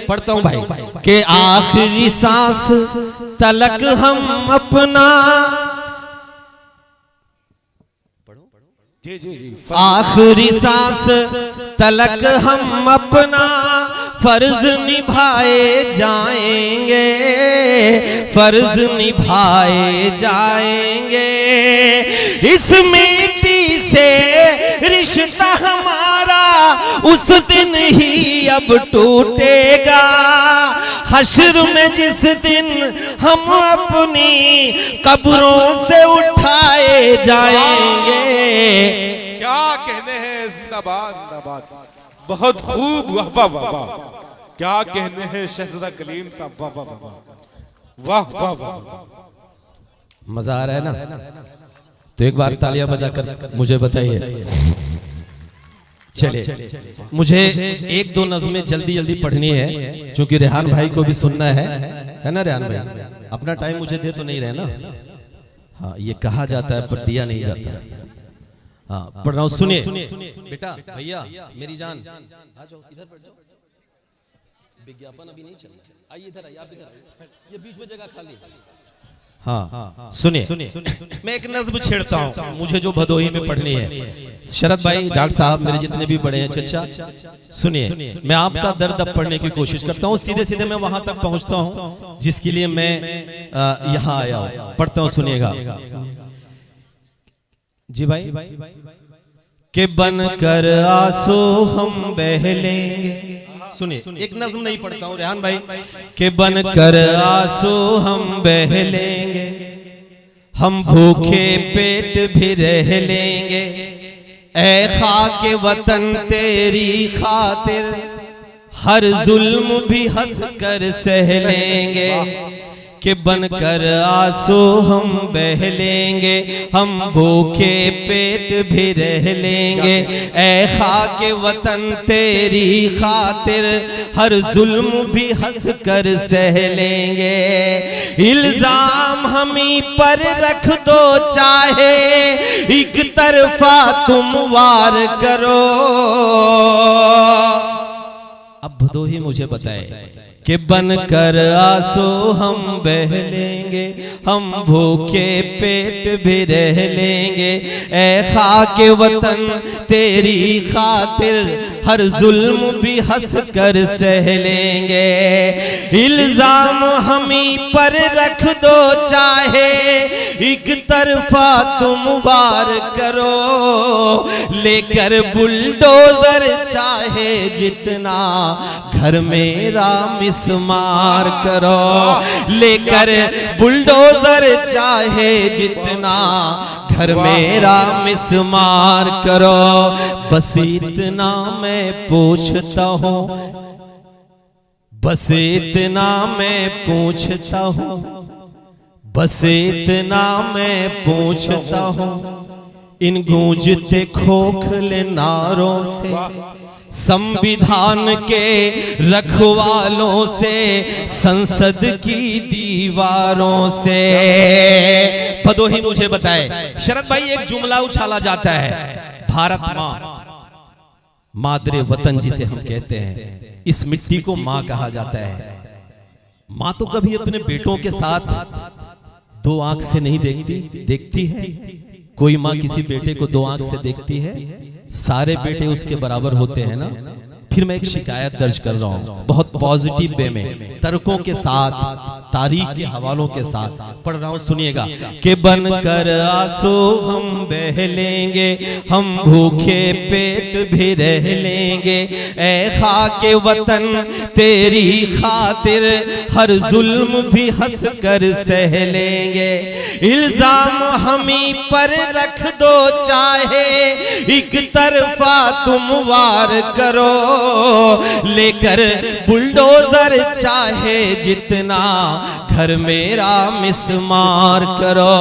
[SPEAKER 2] पढ़ता हूं भाई कि आखिरी सांस तलक हम अपना,
[SPEAKER 3] जी जी जी,
[SPEAKER 2] आखिरी सांस तलक हम अपना फर्ज निभाए जाएंगे, फर्ज निभाए जाएंगे। इस मिट्टी से रिश्ता हमारा उस दिन ही अब टूटेगा, हश्र में जिस दिन हम अपनी कब्रों से उठाए जाएंगे।
[SPEAKER 3] क्या कहने हैं, जिंदाबाद जिंदाबाद, बहुत खूब, वाह वाह वाह वाह, क्या कहने हैं शहजादा कलीम साहब, वाह वाह वाह वाह वाह वाह।
[SPEAKER 2] मजा आ रहा है ना, तो एक बार तालियां बजाकर मुझे बताइए। चलिए, मुझे एक दो नज़में जल्दी जल्दी पढ़नी है, क्योंकि रेहान भाई को भी सुनना है ना रेहान भाई, अपना टाइम मुझे दे तो नहीं रहे ना। हाँ, ये कहा जाता है पर दिया नहीं जाता। हाँ, पढ़ रहा हूँ, सुनिए बेटा, भैया मेरी जान, आ जाओ इधर बैठ जाओ, विज्ञापन अभी नहीं चल रहा, आइए इधर आइए, आप इधर आइए, ये बीच में जगह खाली। हाँ, सुनिए, मैं एक नज़्म छेड़ता हूँ, मुझे जो भदोही में पढ़नी है। शरद भाई, डॉक्टर साहब, मेरे जितने भी बड़े हैं चचा, सुनिए, मैं आपका दर्द अब पढ़ने की कोशिश करता हूँ, सीधे सीधे मैं वहां तक पहुंचता हूँ जिसके लिए मैं यहाँ आया हूँ। पढ़ता हूँ, सुनिएगा जी भाई। के बन कर आंसू हम बह लेंगे, सुनिए, एक नज़्म नहीं पढ़ता हूँ रेहान भाई, के बन कर आंसू हम बह लेंगे, हम भूखे पेट भी रह लेंगे, ऐ खाके वतन तेरी खातिर हर जुल्म भी हंस कर सह लेंगे। कि बनकर आंसू हम बह लेंगे, हम भूखे पेट भी रह लेंगे। ऐ खाके वतन तेरी खातिर हर जुल्म भी हंस कर सह लेंगे। इल्जाम हमी पर रख दो चाहे एक तरफा तुम वार करो। अब भदोही मुझे बताए कि बनकर आंसू हम बह लेंगे, हम भूखे पेट भी रह लेंगे। ऐ खाके वतन तेरी खातिर हर जुल्म भी हंस कर सह लेंगे। इल्जाम हमी पर रख दो चाहे एक तरफा तुम वार करो। लेकर बुलडोजर चाहे जितना घर मेरा मिसमार करो। लेकर बुलडोजर चाहे जितना घर मेरा मिसमार करो। बस इतना मैं पूछता हूँ, बस इतना मैं पूछता हूँ, बस इतना मैं पूछता हूँ। इन गूंजते खोखले नारों से, संविधान के रखवालों से, संसद की दीवारों से। भदोही मुझे बताए शरद भाई, एक जुमला उछाला जाता है, भारत माँ, मादरे वतन जिसे हम कहते हैं, इस मिट्टी को माँ कहा जाता है। माँ तो कभी अपने बेटों के साथ दो आंख से नहीं देखती, देखती है? कोई माँ किसी बेटे को दो आंख से देखती है? सारे बेटे उसके बराबर होते हैं ना। फिर मैं एक शिकायत दर्ज कर रहा हूं, बहुत पॉजिटिव वे में, तर्कों के साथ, तारीख के हवालों के साथ पढ़ रहा हूं, सुनिएगा। कि बनकर आंसू हम बह लेंगे, हम भूखे पेट भी रह लेंगे। ऐ खाके वतन तेरी खातिर हर जुल्म भी हंस कर सह लेंगे। इल्जाम हमी पर रख दो चाहे एक तरफा तुम वार करो। लेकर बुलडोजर चाहे जितना घर मेरा मिसमार करो।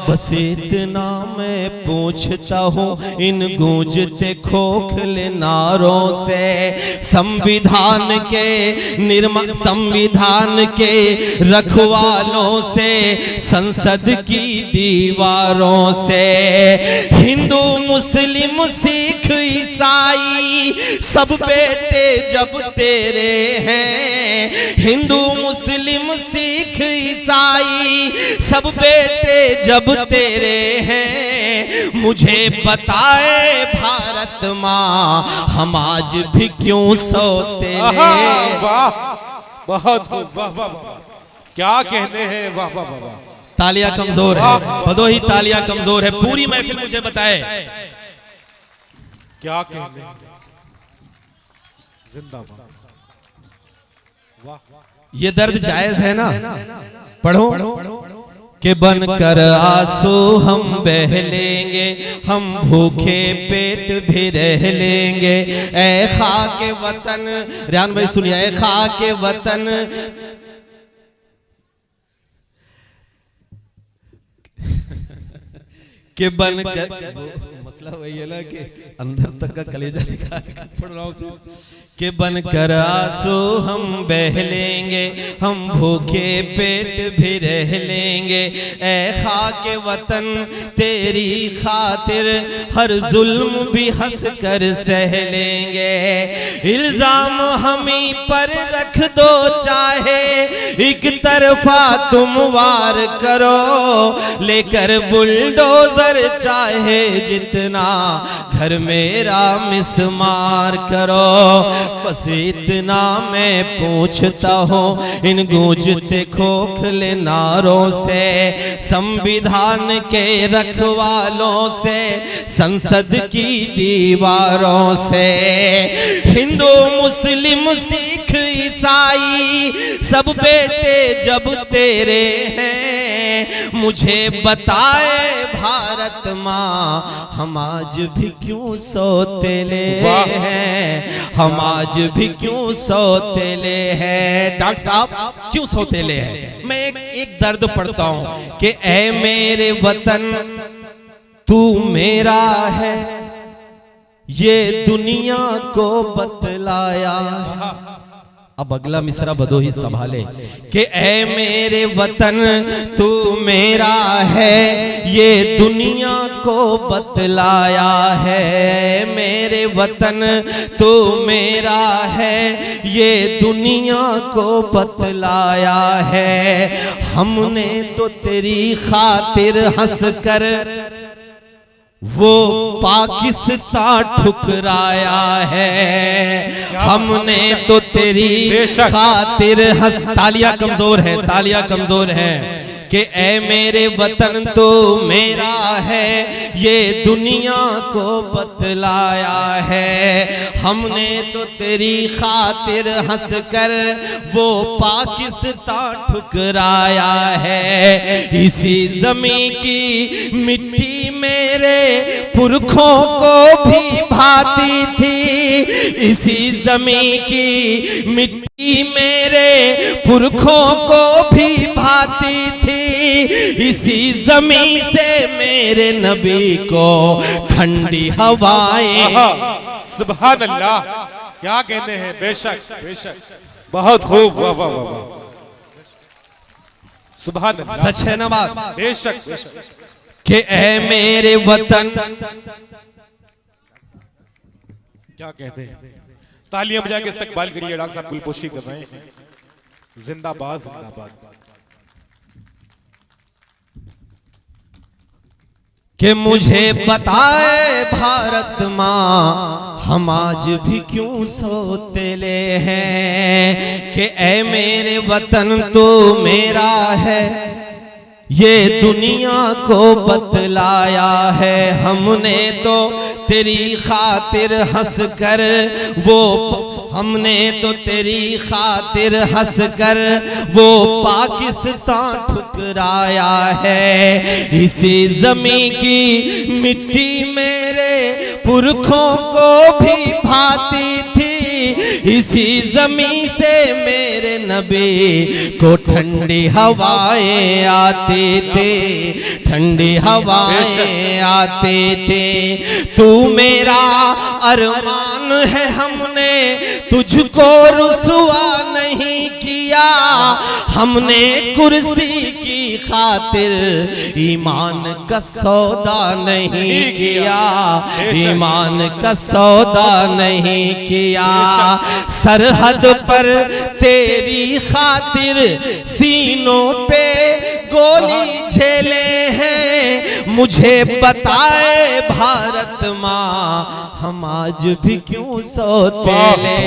[SPEAKER 2] बस इतना मैं पूछता हूँ इन गूंजते खोखले नारों से, संविधान के संविधान के रखवालों से, संसद की दीवारों से। हिंदू मुस्लिम सिख ईसाई सब बेटे जब तेरे हैं, हिंदू मुस्लिम सिख ईसाई सब बेटे जब तेरे हैं। मुझे बताए भारत माँ, हम आज भी क्यों सोते हैं?
[SPEAKER 3] वाह, बहुत खूब, वाह वाह वाह, क्या कहने हैं, वाह वाह वाह।
[SPEAKER 2] तालियां कमजोर है भदोही, तालियां कमजोर है। पूरी महफिल मुझे बताए
[SPEAKER 3] क्या कहने हैं, जिंदाबाद, वाह।
[SPEAKER 2] ये दर्द जायज है ना? पढ़ो कि बनकर आंसू हम बह लेंगे, हम भूखे पेट भी रह लेंगे। ऐ खाके वतन, रियान भाई सुनिए, ऐ खाके वतन के बनकर, मसला वही है ना कि अंदर तक का कलेजा निकाल पढ़ रहा हूँ। कि बनकर आंसू हम बह लेंगे, हम भूखे पेट भी रह लेंगे। ऐ खाके वतन तेरी खातिर हर जुल्म भी हंस कर सह लेंगे। इल्जाम हमी पर रख दो चाहे एक तरफा तुम वार करो। लेकर बुलडोजर चाहे जितना घर मेरा मिसमार करो। बस इतना मैं पूछता हूँ इन गूंजते खोखले नारों से, संविधान के रखवालों से, संसद की दीवारों से। हिंदू मुस्लिम सिख ईसाई सब बेटे जब तेरे हैं, मुझे बताए भारत माँ, हम आज भी क्यों सौतेले हैं, हम आज भी क्यों सौतेले हैं। डॉक्टर साहब क्यों सौतेले हैं? मैं एक दर्द पढ़ता हूं कि ऐ मेरे वतन तू मेरा है, ये दुनिया को बतलाया। अब अगला मिसरा भदोही संभाले कि ऐ मेरे वतन तू मेरा है, ये दुनिया को बतलाया है। मेरे वतन तू मेरा है, ये दुनिया को बतलाया है। हमने तो तेरी खातिर हंस कर वो पाकिस्तान ठुकराया है। हमने तो तेरी खातिर हंस, तालियां कमजोर है, तालियां कमजोर है कि ऐ मेरे वतन तो मेरा है, ये दुनिया को बतलाया है। हमने तो तेरी खातिर हंस कर वो पाकिस्तान ठुकराया है। इसी जमीन की मिट्टी मेरे पुरखों को भी भाती थी, इसी जमीन की मिट्टी मेरे पुरखों को भी भाती थी। इसी जमीन से मेरे नबी को ठंडी हवाएं।
[SPEAKER 3] सुभान अल्लाह, क्या कहते हैं। बेशक बेशक, बहुत खूब, वाह वाह वाह, सुभान अल्लाह,
[SPEAKER 2] सच है ना बात।
[SPEAKER 3] बेशक बेशक
[SPEAKER 2] कि ऐ मेरे वतन,
[SPEAKER 3] क्या कहते हैं। तालियां बजा के इस्तकबाल करिए। डॉक्टर साहब गुलपोशी कर रहे हैं। जिंदाबाद जिंदाबाद।
[SPEAKER 2] कि मुझे बताए भारत माँ, हम आज भी क्यों सौतेले हैं। कि ऐ मेरे वतन तो मेरा है, ये दुनिया को बतलाया है। हमने तो तेरी खातिर हंस कर वो, हमने तो तेरी खातिर हंस कर वो पाकिस्तान ठुकराया है। इसी जमीन की मिट्टी मेरे पुरखों को भी भाती थी, इसी जमीन से मेरे नबी को ठंडी हवाएं आते थे, ठंडी हवाएं आते थे। तू मेरा अरमान है, हमने तुझको रुसवा नहीं किया। हमने कुर्सी की खातिर ईमान का सौदा नहीं किया, ईमान का सौदा नहीं किया। सरहद पर तेरी खातिर सीनों पे गोली झेले हैं। मुझे बताए भारत माँ, हम आज भी क्यों सौतेले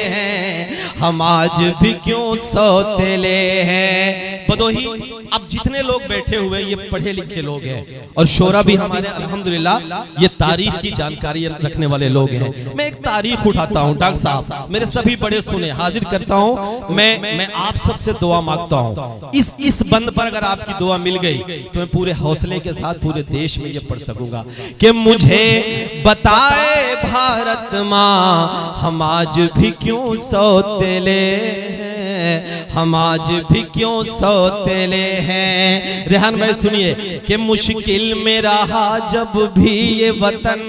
[SPEAKER 2] हैं, हम आज भी क्यों सौतेले हैं। भदोही अब जितने लोग बैठे हुए ये पढ़े लिखे लोग हैं और शोरा भी हमारे अल्हम्दुलिल्लाह ये तारीख की जानकारी रखने वाले लोग हैं। मैं एक तारीख उठाता हूँ डॉक्टर साहब, मेरे सभी बड़े सुने, हाजिर करता हूँ। मैं आप सबसे दुआ मांगता हूँ। इस बंद पर अगर आपकी दुआ मिल गई तो मैं पूरे हौसले के साथ पूरे देश में ये पढ़ सकूंगा कि मुझे बताए भारत माँ, हम आज भी क्यों सौतेले हैं, हम आज भी क्यों सौतेले हैं। रेहान भाई सुनिए कि मुश्किल में रहा जब भी ये वतन,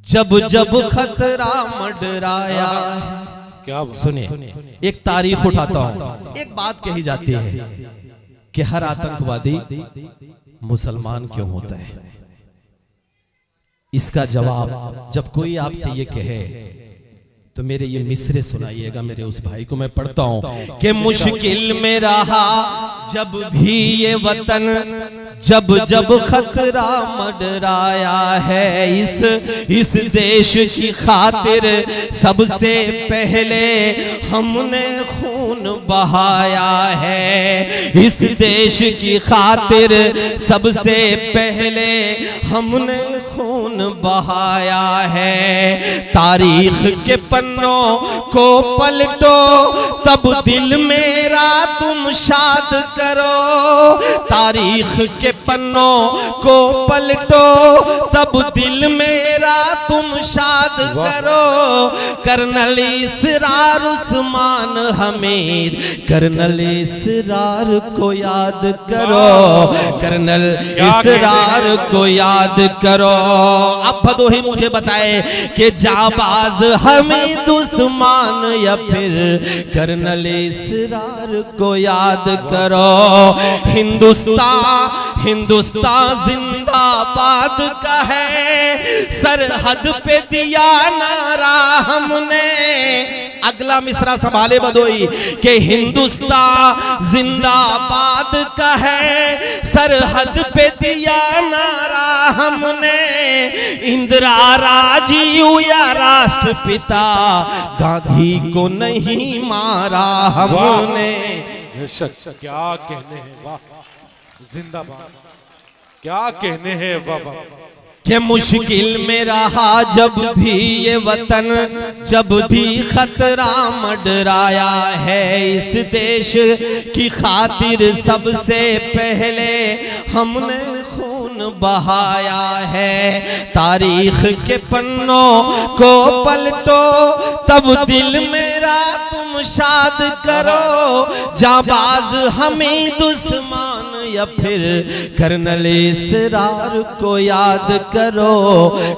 [SPEAKER 2] जब जब खतरा मंडराया है।
[SPEAKER 3] क्या
[SPEAKER 2] सुनिए, एक तारीख उठाता हूं। एक बात कही जाती है कि हर आतंकवादी मुसलमान क्यों होता है। इसका जवाब जब कोई आपसे ये कहे तो मेरे ये मिसरे सुनाइएगा। मेरे उस भाई को मैं पढ़ता हूं कि मुश्किल में रहा जब भी ये वतन, जब जब खतरा मंडराया है। इस देश की खातिर सबसे पहले हमने खून बहाया है। इस देश की खातिर सबसे पहले हमने खून बहाया है। तारीख के पन्नों को पलटो तब दिल मेरा तुम शाद करो। तारीख के पन्नों को पलटो, तब दिल मेरा तुम शाद करो। कर्नल इसरार उस्मान हमीद, कर्नल इसरार को याद करो, कर्नल इसरार को याद करो। अब भदोही मुझे बताए कि जाबाज हमीद उस्मान या फिर कर्नल इसरार को याद करो। हिंदुस्तान जिंदाबाद का है, सरहद पे दिया नारा हमने। अगला मिसरा संभाले बदोई कि हिंदुस्तान जिंदाबाद का है, सरहद पे दिया नारा हमने। इंदिरा राजीव या राष्ट्रपिता, गांधी को नहीं मारा हमने।
[SPEAKER 3] क्या कहने हैं, वाह जिंदाबाद, क्या कहने हैं बाबा।
[SPEAKER 2] कि मुश्किल में रहा जब भी ये वतन, जब भी खतरा मंडराया है इस देश की खातिर, सबसे पहले हमने खून बहाया है। तारीख के पन्नों को पलटो, तब दिल मेरा तुम शाद करो। जाबाज हमीद उस्मान या फिर कर्नल इसरार को याद करो,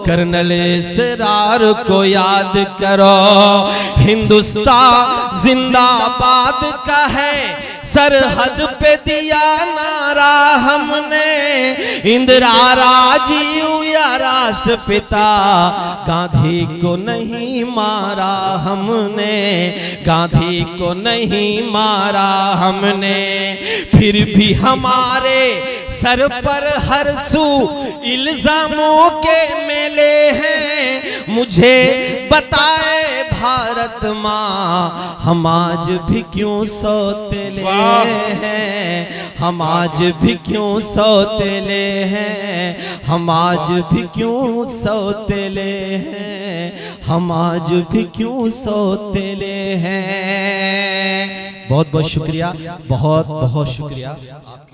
[SPEAKER 2] कर्नल इसरार को याद करो। हिंदुस्तान जिंदाबाद का है, सरहद पे दिया नारा हमने। इंदिरा राजीव या राष्ट्रपिता, गांधी को नहीं मारा हमने, गांधी को नहीं मारा हमने। फिर भी हमारे सर पर हर सू इल्जामों के मेले हैं। मुझे बताए भारत माँ, हम आज भी क्यों सौतेले हैं, हम आज भी क्यों सौतेले हैं, हम आज भी क्यों सौतेले हैं, हम आज भी क्यों सौतेले हैं। बहुत बहुत शुक्रिया, बहुत बहुत शुक्रिया आपकी।